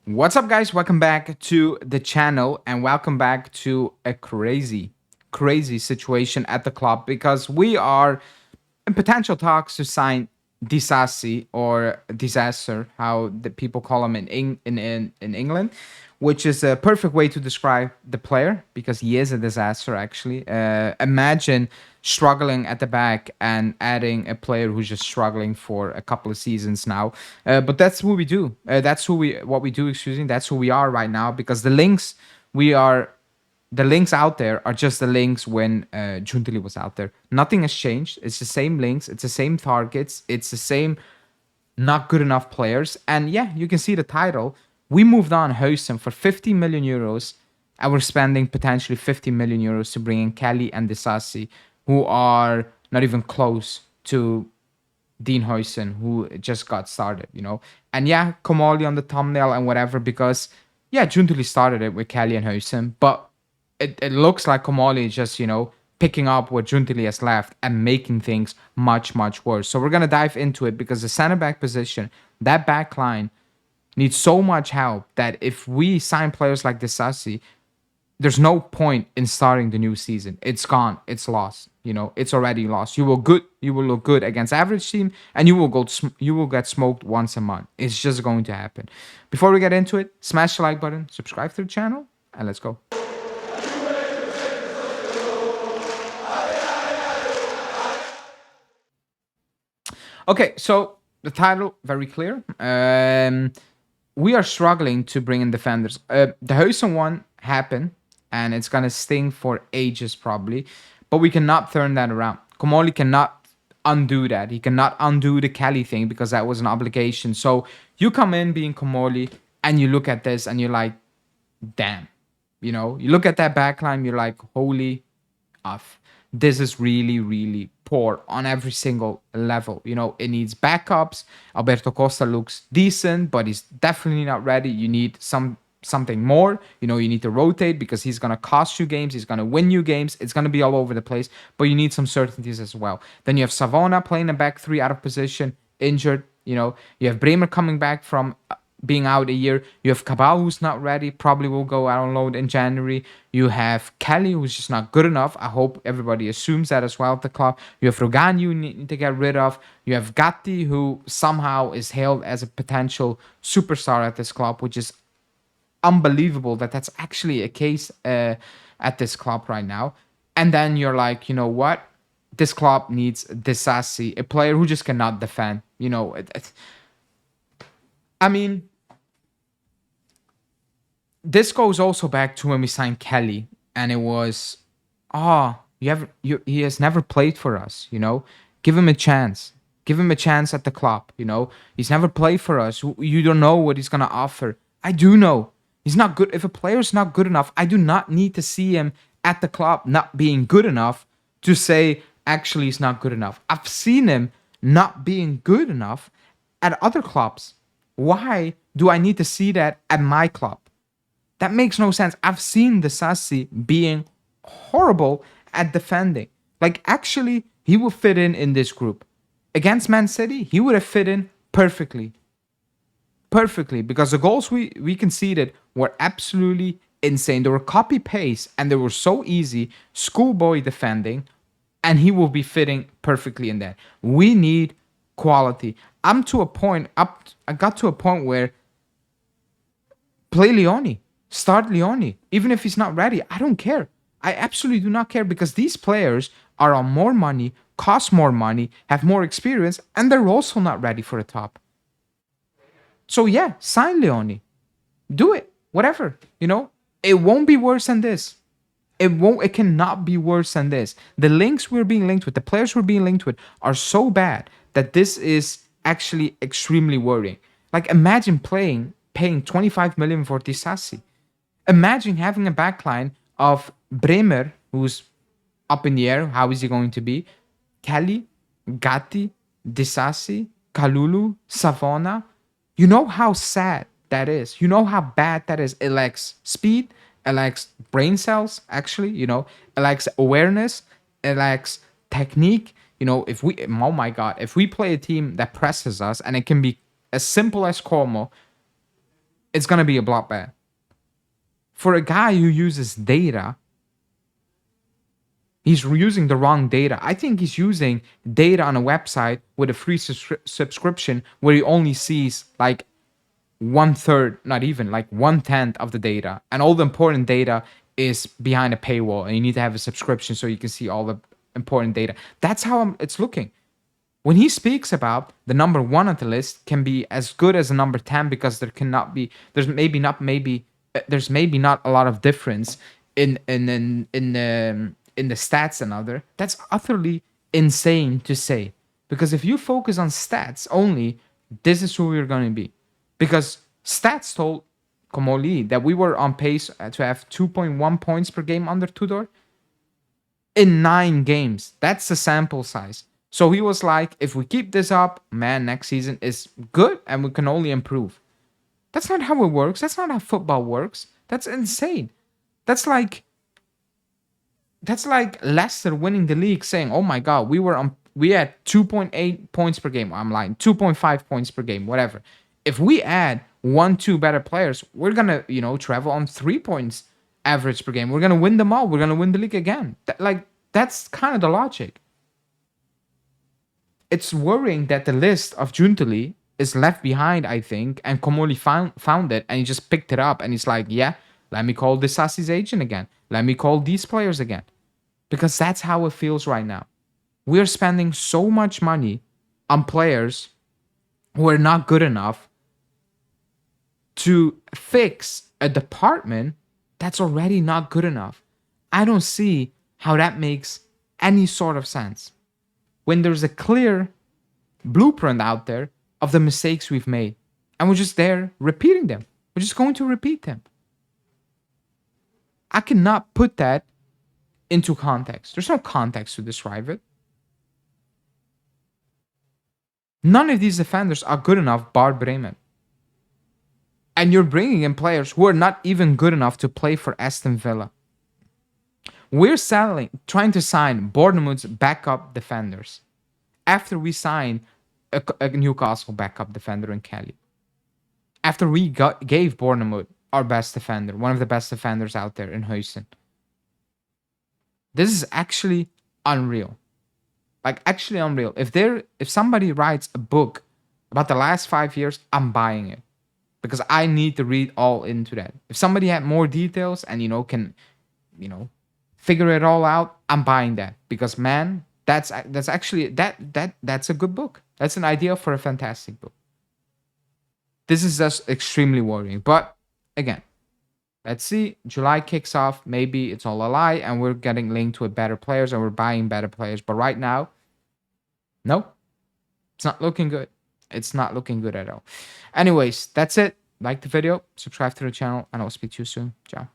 What's up, guys? Welcome back to the channel and welcome back to a crazy situation at the club because we are in potential talks to sign Disasi or Disaster, how the people call him in England, which is a perfect way to describe the player because he is a disaster. Actually, imagine struggling at the back and adding a player who's just struggling for a couple of seasons now. But that's who we do. That's who we what we do. Excuse me. That's who we are right now because we are the links out there are just the links when Juntili was out there. Nothing has changed. It's the same links. It's the same targets. It's the same not good enough players. And yeah, you can see the title. We moved on Huijsen for 50 million euros, and we're spending potentially 50 million euros to bring in Kelly and Disasi, who are not even close to Dean Huijsen, who just got started. And yeah, Komali on the thumbnail and whatever, because yeah, Juntili started it with Kelly and Huijsen, but it looks like Komali is just, picking up what Juntili has left and making things much, much worse. So we're going to dive into it because the center back position, that back line, needs so much help that if we sign players like Disasi, there's no point in starting the new season. It's gone. It's lost. It's already lost. You will look good against average team, and you will get smoked once a month. It's just going to happen. Before we get into it, smash the like button, subscribe to the channel, and let's go. Okay, so the title very clear. We are struggling to bring in defenders. The Huijsen one happened, and it's gonna sting for ages probably, but we cannot turn that around. Komoli cannot undo that. He cannot undo the Kelly thing because that was an obligation. So you come in being Komoli, and you look at this, and you're like, damn. You look at that backline, you're like, holy off. This is really, really poor on every single level. It needs backups. Alberto Costa looks decent, but he's definitely not ready. You need something more. You need to rotate because he's gonna cost you games. He's gonna win you games. It's gonna be all over the place. But you need some certainties as well. Then you have Savona playing a back three out of position, injured. You have Bremer coming back from being out a year. You have Cabal, who's not ready, probably will go out on loan in January. You have Kelly, who's just not good enough. I hope everybody assumes that as well at the club. You have Rogan you need to get rid of. You have Gatti, who somehow is hailed as a potential superstar at this club, which is unbelievable that that's actually a case at this club right now. And then you're like, you know what? This club needs Disasi, a player who just cannot defend. I mean, this goes also back to when we signed Kelly, and it was, he has never played for us. Give him a chance. Give him a chance at the club. He's never played for us. You don't know what he's gonna offer. I do know he's not good. If a player's not good enough, I do not need to see him at the club not being good enough to say actually he's not good enough. I've seen him not being good enough at other clubs. Why do I need to see that at my club? That makes no sense. I've seen Disasi being horrible at defending. Like, actually, he will fit in this group. Against Man City, he would have fit in perfectly. Perfectly. Because the goals we conceded were absolutely insane. They were copy-paste, and they were so easy. Schoolboy defending, and he will be fitting perfectly in that. We need quality. I got to a point where play Leone. Start Leone. Even if he's not ready, I don't care. I absolutely do not care because these players are on more money, cost more money, have more experience, and they're also not ready for the top. So yeah, sign Leone. Do it. Whatever. It won't be worse than this. It cannot be worse than this. The links we're being linked with, the players we're being linked with are so bad that this is actually extremely worrying. Like, imagine paying 25 million for Disasi. Imagine having a backline of Bremer, who's up in the air. How is he going to be? Kelly, Gatti, Disasi, Kalulu, Savona. You know how sad that is. You know how bad that is. It lacks speed. It lacks brain cells, actually. It lacks awareness. It lacks technique. Oh my God, if we play a team that presses us, and it can be as simple as Como, it's gonna be a bloodbath. For a guy who uses data, he's using the wrong data. I think he's using data on a website with a free subscription where he only sees like one third, not even like 1/10 of the data, and all the important data is behind a paywall, and you need to have a subscription so you can see all the important data. That's how it's looking. When he speaks about the number one on the list can be as good as a number 10 because there's maybe not a lot of difference in the stats and other. That's utterly insane to say, because if you focus on stats only, this is who we're going to be. Because stats told Komoli that we were on pace to have 2.1 points per game under Tudor in 9 games. That's the sample size. So he was like, if we keep this up, man, next season is good and we can only improve. That's not how it works. That's not how football works. That's insane. That's like Leicester winning the league saying, "Oh my god, we had 2.8 points per game." I'm lying. 2.5 points per game, whatever. If we add 1-2 better players, we're going to, travel on 3 points average per game. We're going to win them all. We're going to win the league again. That's kind of the logic. It's worrying that the list of Juntali is left behind, I think, and Komoli found it, and he just picked it up, and he's like, yeah, let me call Disasi's agent again. Let me call these players again. Because that's how it feels right now. We're spending so much money on players who are not good enough to fix a department that's already not good enough. I don't see how that makes any sort of sense when there's a clear blueprint out there of the mistakes we've made, and we're just there repeating them. We're just going to repeat them. I cannot put that into context. There's no context to describe it. None of these defenders are good enough, bar Bremen. And you're bringing in players who are not even good enough to play for Aston Villa. We're trying to sign Bournemouth's backup defenders after we signed a Newcastle backup defender in Kelly. After we gave Bournemouth our best defender, one of the best defenders out there in Huijsen. This is actually unreal. Actually unreal. If somebody writes a book about the last 5 years, I'm buying it. Because I need to read all into that. If somebody had more details and can figure it all out, I'm buying that. Because man, that's actually that's a good book. That's an idea for a fantastic book. This is just extremely worrying. But again, let's see. July kicks off. Maybe it's all a lie and we're getting linked with better players and we're buying better players. But right now, no, it's not looking good. It's not looking good at all. Anyways, that's it. Like the video, subscribe to the channel, and I'll speak to you soon. Ciao.